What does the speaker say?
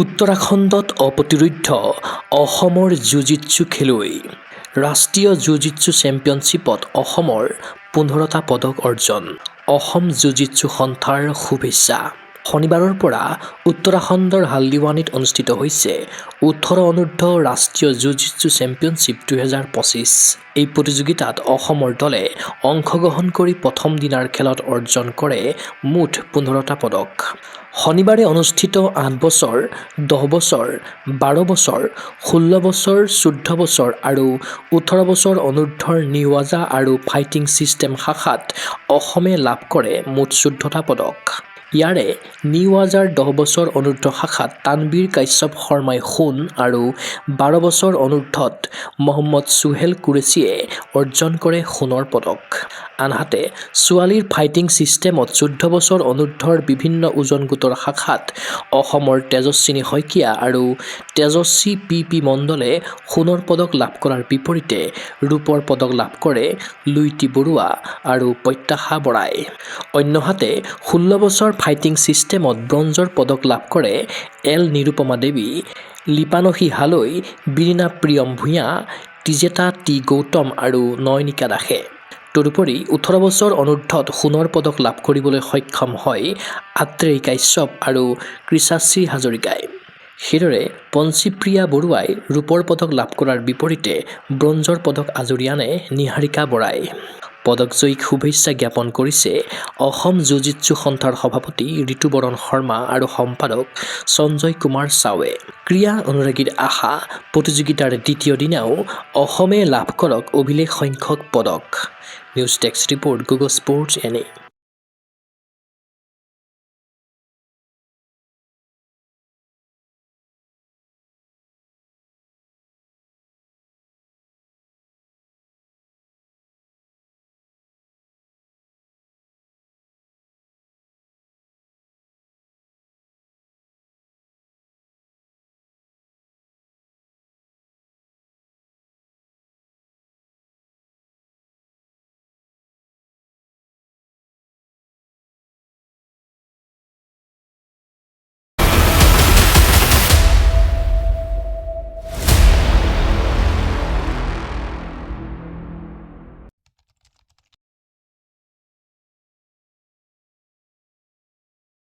উত্তৰাখণ্ডত অপ্ৰতিৰোধ্য অসমৰ জুজিটছু খেলুৱৈ ৰাষ্ট্ৰীয় জুজিটছু চেম্পিয়নশ্বিপত অসমৰ 15টা পদক অৰ্জন অসম জুজিটছু সন্থাৰ শুভেচ্ছা শনিবাৰৰ পৰা উত্তৰাখণ্ডৰ হালদিৱানীত অনুষ্ঠিত হৈছে 18 অনূৰ্ধ্ব ৰাষ্ট্ৰীয় জুজিটছু চেম্পিয়নশ্বিপ 2025 এই প্ৰতিযোগিতাত অসমৰ দলে অংশগ্ৰহণ কৰি প্ৰথম দিনাৰ খেলত অৰ্জন কৰে মুঠ 15টা পদক শনিবাৰে অনুষ্ঠিত 8 বছৰ 10 বছৰ 12 বছৰ 16 বছৰ 14 বছৰ আৰু 18 বছৰ অনূৰ্ধ্বৰ নিৱাজা আৰু ফাইটিং চিষ্টেম শাখাত অসমে লাভ কৰে মুঠ 14টা পদক ইয়াৰে নিৱাজাৰ 10 বছৰ অনূৰ্ধ্ব শাখাত তানবীৰ কাশ্যপ শৰ্মাই সোণ আৰু 12 বছৰ অনূৰ্ধ্বত মহম্মদ সুহেল কুৰেশ্বীয়ে অৰ্জন কৰে সোণৰ পদক আনহাতে ছোৱালীৰ ফাইটিং চিষ্টেমত 14 বছৰ অনূৰ্ধ্বৰ বিভিন্ন ওজন গোটৰ শাখাত অসমৰ তেজস্বিনী শইকীয়া আৰু তেজস্বী পি মণ্ডলে সোণৰ পদক লাভ কৰাৰ বিপৰীতে ৰূপৰ পদক লাভ কৰে লুইটি বৰুৱা আৰু প্ৰত্যাশা বৰাই অন্যহাতে 16 বছৰ ফাইটিং চিষ্টেমত ব্ৰঞ্জৰ পদক লাভ কৰে এল নিৰুপমা দেৱী লিপানসী হালৈ বীৰিনা প্ৰিয়ম ভূঞা টিজেতা টি গৌতম আৰু নয়নিকা দাসে তদুপৰি 18 বছৰ অনূৰ্ধ্বত সোণৰ পদক লাভ কৰিবলৈ সক্ষম হয় আত্ৰেয়ী কাশ্যপ আৰু কৃষাশ্ৰী হাজৰিকাই সেইদৰে পঞ্চীপ্ৰিয়া বৰুৱাই ৰূপৰ পদক লাভ কৰাৰ বিপৰীতে ব্ৰঞ্জৰ পদক আজুৰি আনে নিহাৰিকা বৰাই পদকজয়ীক শুভেচ্ছা জ্ঞাপন কৰিছে অসম জুজিটছু সন্থাৰ সভাপতি ঋতুবৰণ শৰ্মা আৰু সম্পাদক সঞ্জয় কুমাৰ চাৱে ক্ৰীড়া অনুৰাগীৰ আশা প্ৰতিযোগিতাৰ দ্বিতীয় দিনাও অসমে লাভ কৰক অভিলেখ সংখ্যক পদক news desk report Google sports এনে